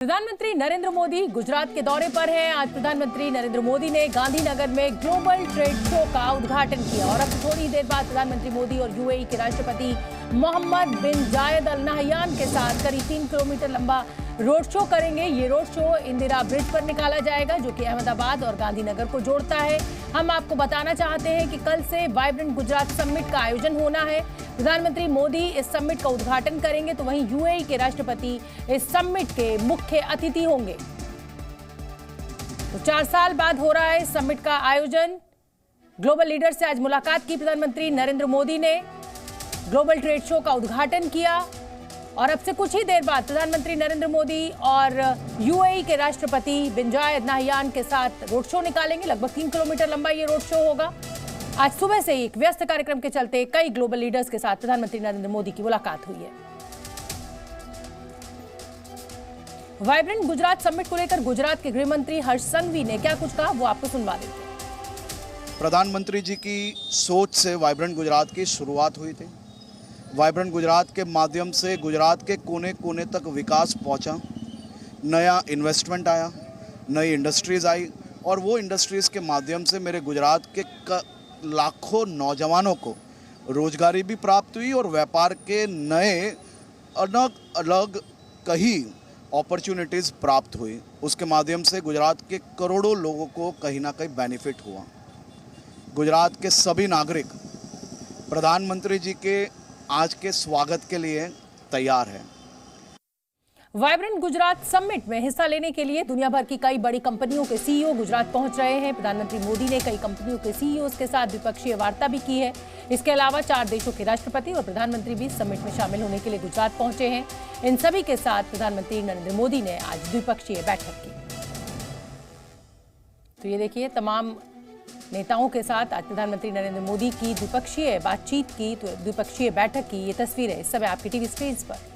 प्रधानमंत्री नरेंद्र मोदी गुजरात के दौरे पर हैं। आज प्रधानमंत्री नरेंद्र मोदी ने गांधीनगर में ग्लोबल ट्रेड शो का उद्घाटन किया और अब थोड़ी देर बाद प्रधानमंत्री मोदी और यूएई के राष्ट्रपति मोहम्मद बिन जायद अल नाहयान के साथ करीब 3 किलोमीटर लंबा रोड शो करेंगे। ये रोड शो इंदिरा ब्रिज पर निकाला जाएगा जो कि अहमदाबाद और गांधीनगर को जोड़ता है। हम आपको बताना चाहते हैं कि कल से वाइब्रेंट गुजरात समिट का आयोजन होना है। प्रधानमंत्री मोदी इस समिट का उद्घाटन करेंगे तो वहीं यूएई के राष्ट्रपति इस समिट के मुख्य अतिथि होंगे। तो 4 साल बाद हो रहा है इस समिट का आयोजन। ग्लोबल लीडर से आज मुलाकात की प्रधानमंत्री नरेंद्र मोदी ने, ग्लोबल ट्रेड शो का उद्घाटन किया और अब से कुछ ही देर बाद प्रधानमंत्री नरेंद्र मोदी और यूएई के राष्ट्रपति बिन जायद नाहयान के साथ रोड शो निकालेंगे। लगभग 3 किलोमीटर लंबा ये रोड शो होगा। आज सुबह से ही एक व्यस्त कार्यक्रम के चलते कई ग्लोबल लीडर्स के साथ प्रधानमंत्री नरेंद्र मोदी की मुलाकात हुई है। वाइब्रेंट गुजरात समिट को लेकर गुजरात के गृह मंत्री हर्ष संघवी ने क्या कुछ कहा, वो आपको सुनवा देते हैं। प्रधानमंत्री जी की सोच से वाइब्रेंट गुजरात की शुरुआत हुई थी। वाइब्रेंट गुजरात के माध्यम से गुजरात के कोने कोने तक विकास पहुंचा, नया इन्वेस्टमेंट आया, नई इंडस्ट्रीज़ आई और वो इंडस्ट्रीज़ के माध्यम से मेरे गुजरात के लाखों नौजवानों को रोजगारी भी प्राप्त हुई और व्यापार के नए अलग अलग कई अपॉर्चुनिटीज़ प्राप्त हुई। उसके माध्यम से गुजरात के करोड़ों लोगों को कहीं ना कहीं बेनिफिट हुआ। गुजरात के सभी नागरिक प्रधानमंत्री जी के आज के स्वागत के लिए तैयार है। वाइब्रेंट गुजरात समिट में हिस्सा लेने के लिए दुनिया भर की कई बड़ी कंपनियों के सीईओ गुजरात पहुंच रहे हैं। प्रधानमंत्री मोदी ने कई कंपनियों के सीईओ के साथ द्विपक्षीय वार्ता भी की है। इसके अलावा 4 देशों के राष्ट्रपति और प्रधानमंत्री भी समिट में शामिल होने के लिए गुजरात पहुंचे हैं। इन सभी के साथ प्रधानमंत्री नरेंद्र मोदी ने आज द्विपक्षीय बैठक की। तो ये देखिए, तमाम नेताओं के साथ आज प्रधानमंत्री नरेंद्र मोदी की द्विपक्षीय बातचीत की, तो द्विपक्षीय बैठक की ये तस्वीरें इस समय आपकी टीवी स्क्रीन पर।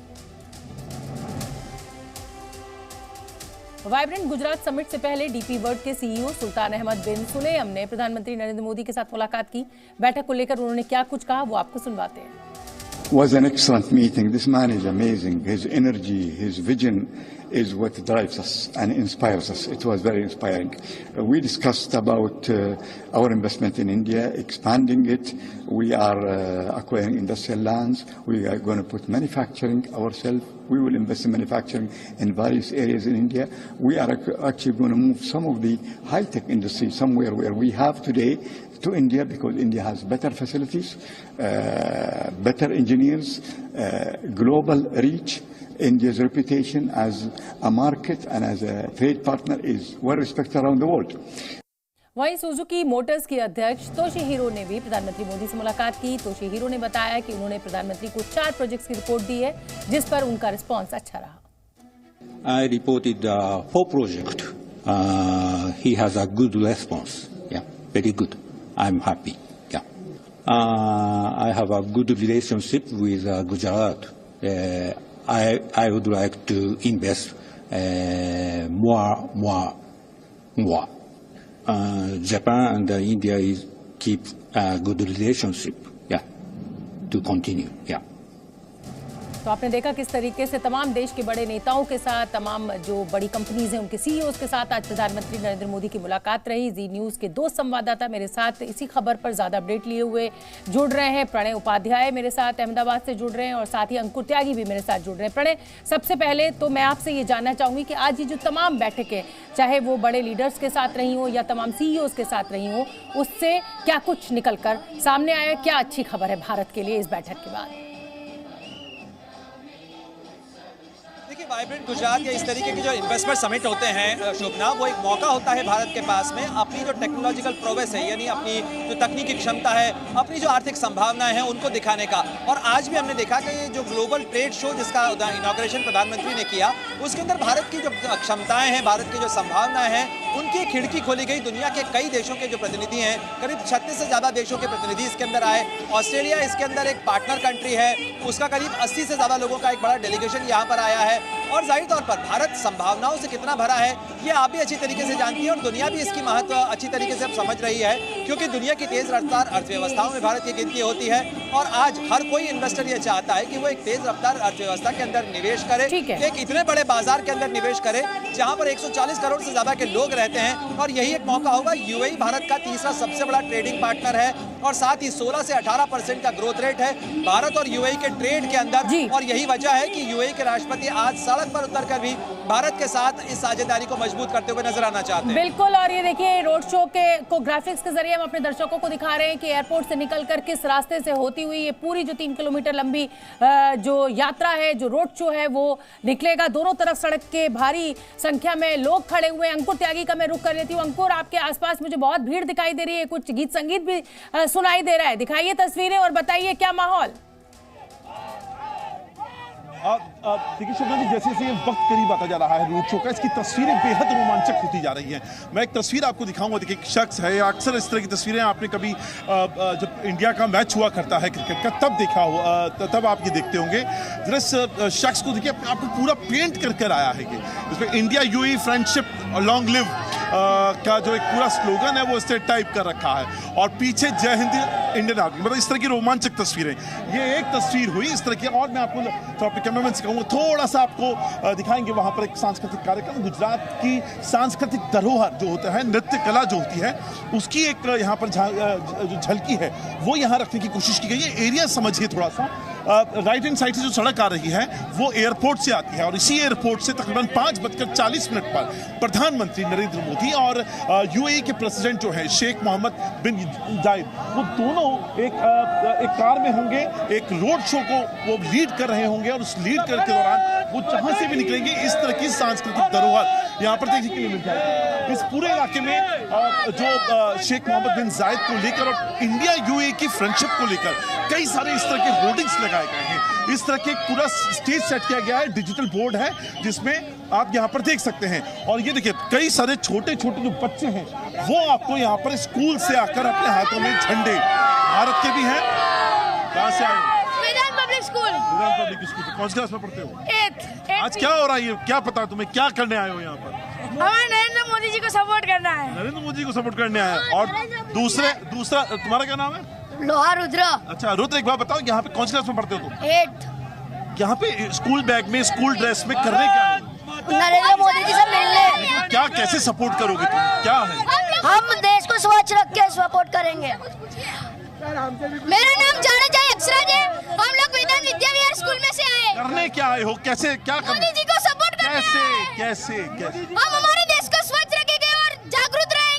वाइब्रेंट गुजरात समिट से पहले डीपी वर्ल्ड के सीईओ सुल्तान अहमद बिन सुलेम ने प्रधानमंत्री नरेंद्र मोदी के साथ मुलाकात की। बैठक को लेकर उन्होंने क्या कुछ कहा, वो आपको सुनवाते हैं। Was an excellent meeting. This man is amazing. His energy, his vision is what drives us and inspires us. It was very inspiring. We discussed about our investment in India, expanding it. We are acquiring industrial lands. We are going to put manufacturing ourselves. We will invest in manufacturing in various areas in India. We are actually going to move some of the high-tech industry somewhere where we have today to India, because India has better facilities, better engineers, global reach. India's reputation as a market and as a trade partner is well respected around the world. वहीं Suzuki Motors के अध्यक्ष Toshihiro ने भी प्रधानमंत्री मोदी से मुलाकात की। Toshihiro ने बताया कि उन्होंने प्रधानमंत्री को 4 प्रोजेक्ट्स की रिपोर्ट दी है जिस पर उनका रिस्पांस अच्छा रहा। I reported 4 projects. He has a good response. Yeah, very good. I'm happy. Yeah. I have a good relationship with Gujarat. I would like to invest more. Japan and India keep a good relationship. Yeah, to continue. Yeah. तो आपने देखा किस तरीके से तमाम देश के बड़े नेताओं के साथ, तमाम जो बड़ी कंपनीज हैं उनके सीईओज के साथ आज प्रधानमंत्री नरेंद्र मोदी की मुलाकात रही। जी न्यूज़ के 2 संवाददाता मेरे साथ इसी खबर पर ज़्यादा अपडेट लिए हुए जुड़ रहे हैं। प्रणय उपाध्याय मेरे साथ अहमदाबाद से जुड़ रहे हैं और साथ ही अंकुर त्यागी भी मेरे साथ जुड़ रहे हैं। प्रणय, सबसे पहले तो मैं आपसे ये जानना चाहूँगी कि आज ये जो तमाम बैठकें, चाहे वो बड़े लीडर्स के साथ रही हो या तमाम सीईओज के साथ रही हो, उससे क्या कुछ निकल कर सामने आया? क्या अच्छी खबर है भारत के लिए इस बैठक के बाद? वाइब्रेंट गुजरात या इस तरीके के जो इन्वेस्टमेंट समिट होते हैं शोभना, वो एक मौका होता है भारत के पास में अपनी जो टेक्नोलॉजिकल प्रोग्रेस है, यानी अपनी जो तकनीकी क्षमता है, अपनी जो आर्थिक संभावनाएं हैं उनको दिखाने का। और आज भी हमने देखा कि ये जो ग्लोबल ट्रेड शो जिसका इनॉग्रेशन प्रधानमंत्री ने किया, उसके अंदर भारत की जो क्षमताएं हैं, भारत की जो संभावनाएं हैं, उनकी खिड़की खोली गई। दुनिया के कई देशों के जो प्रतिनिधि हैं, करीब 36 से ज़्यादा देशों के प्रतिनिधि इसके अंदर आए। ऑस्ट्रेलिया इसके अंदर एक पार्टनर कंट्री है, उसका करीब 80 से ज़्यादा लोगों का एक बड़ा डेलीगेशन यहाँ पर आया है। और जाहिर तौर पर भारत संभावनाओं से कितना भरा है ये आप भी अच्छी तरीके से जानती है और दुनिया भी इसकी महत्व अच्छी तरीके से अब समझ रही है, क्योंकि दुनिया की तेज रफ्तार अर्थव्यवस्थाओं में भारत की गिनती होती है और आज हर कोई इन्वेस्टर ये चाहता है कि वो एक तेज रफ्तार अर्थव्यवस्था के अंदर निवेश करे, एक इतने बड़े बाजार के अंदर निवेश करे जहां पर 140 करोड़ से ज्यादा के लोग रहते हैं और यही एक मौका होगा। यूएई भारत का तीसरा सबसे बड़ा ट्रेडिंग पार्टनर है और साथ ही 16 से 18% का ग्रोथ रेट है भारत और यूएई के ट्रेड के अंदर, और यही वजह है कि यूएई के राष्ट्रपति आज सड़क पर उतरकर भी भारत के साथ इस साझेदारी को मजबूत करते हुए नजर आना चाहते हैं। बिल्कुल, और ये देखिए रोड शो को ग्राफिक्स के जरिए हम अपने दर्शकों को दिखा रहे हैं कि एयरपोर्ट से निकलकर किस रास्ते से होती हुई ये पूरी जो 3 किलोमीटर लंबी जो यात्रा है, जो रोड शो है वो निकलेगा। दोनों तरफ सड़क के भारी संख्या में लोग खड़े हुए। अंकुर त्यागी का मैं रुख कर लेती हूँ। अंकुर, आपके आसपास मुझे बहुत भीड़ दिखाई दे रही है, कुछ गीत संगीत भी सुनाई दे रहा है, दिखाइए तस्वीरें और बताइए क्या माहौल। देखिए शोभना जी, जैसे जैसे ये वक्त करीब आता जा रहा है रोड शो का, इसकी तस्वीरें बेहद रोमांचक होती जा रही हैं। मैं एक तस्वीर आपको दिखाऊंगा। देखिए एक शख्स है, अक्सर इस तरह की तस्वीरें आपने कभी जब इंडिया का मैच हुआ करता है क्रिकेट का तब देखा हो, तब आप ये देखते होंगे। जरा इस शख्स को देखिए, अपने आप को पूरा पेंट कर आया है ये। इसमें India UAE friendship long live का जो एक पूरा स्लोगन है वो इससे टाइप कर रखा है और पीछे जय हिंद इंडियन आर्मी। मतलब इस तरह की रोमांचक तस्वीरें, ये एक तस्वीर हुई इस तरह की। और मैं आपको कैमरामैन से कहूँगा थोड़ा सा आपको दिखाएंगे वहाँ पर एक सांस्कृतिक कार्यक्रम। गुजरात की सांस्कृतिक धरोहर जो होता है, नृत्य कला जो होती है, उसकी एक यहाँ पर जो झलकी है वो यहाँ रखने की कोशिश की गई है। एरिया समझिए थोड़ा सा। राइट हैंड साइड से जो सड़क आ रही है वो एयरपोर्ट से आती है और इसी एयरपोर्ट से तकरीबन 5:40 पर प्रधानमंत्री नरेंद्र मोदी और यूएई के प्रेसिडेंट जो है शेख मोहम्मद बिन जायद, वो दोनों एक कार में होंगे, एक रोड शो को वो लीड कर रहे होंगे और उस लीड कर के दौरान वो जहां से भी निकलेंगे इस तरह की सांस्कृतिक धरोहर यहाँ पर देखने के लिए मिल जाएगी। इस पूरे इलाके में जो शेख मोहम्मद बिन जायद को लेकर और इंडिया यूएई की फ्रेंडशिप को लेकर कई सारे इस तरह के होर्डिंग्स लगाए गए हैं। इस तरह के पूरा स्टेज सेट किया गया है, डिजिटल बोर्ड है जिसमें आप यहाँ पर देख सकते हैं। और ये देखिए कई सारे छोटे छोटे जो बच्चे हैं वो आपको यहाँ पर स्कूल से आकर अपने हाथों में झंडे भारत के भी हैं। कहाँ से आए हो? Public school. Public school. कौन सी क्लास में पढ़ते हो? 8th। आज क्या हो रहा है, क्या पता है तुम्हें, क्या करने आए हो यहाँ पर? हमें नरेंद्र मोदी जी को सपोर्ट करना है। नरेंद्र मोदी जी को सपोर्ट करने आए हैं। और दूसरा तुम्हारा क्या नाम है? लोहा रुद्र। अच्छा रुद्र, एक बात बताओ, यहाँ पे कौन सी क्लास में पढ़ते हो तुम? 8th। यहाँ पे स्कूल बैग में, स्कूल ड्रेस में करने क्या है? नरेंद्र मोदी जी से मिलने। क्या कैसे सपोर्ट करोगे तुम, क्या है? हम देश को स्वच्छ रख के सपोर्ट करेंगे। मेरा नाम जाना अक्षराज है। हम लोग वेदांत विद्या विहार स्कूल में से आए। करने क्या आए हो, कैसे क्या करने? मोदी जी को सपोर्ट करने आए। कैसे हम हमारे देश को स्वच्छ रखेंगे और जागरूक रहेंगे।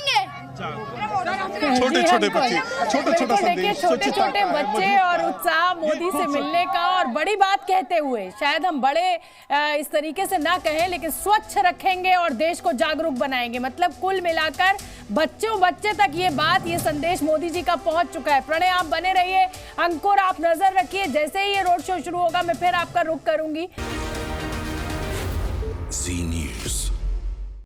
छोटे छोटे बच्चे, छोटा संदेश, छोटे छोटे बच्चे और उत्साह मोदी से मिलने का, और बड़ी बात कहते हुए, शायद हम बड़े इस तरीके से ना कहें लेकिन स्वच्छ रखेंगे और देश को जागरूक बनाएंगे। मतलब कुल मिलाकर बच्चे तक ये बात, ये संदेश मोदी जी का पहुंच चुका है। प्रणय, आप बने रहिए। अंकुर, आप नजर रखिए, जैसे ही ये रोड शो शुरू होगा मैं फिर आपका रुख करूंगी। जी न्यूज़।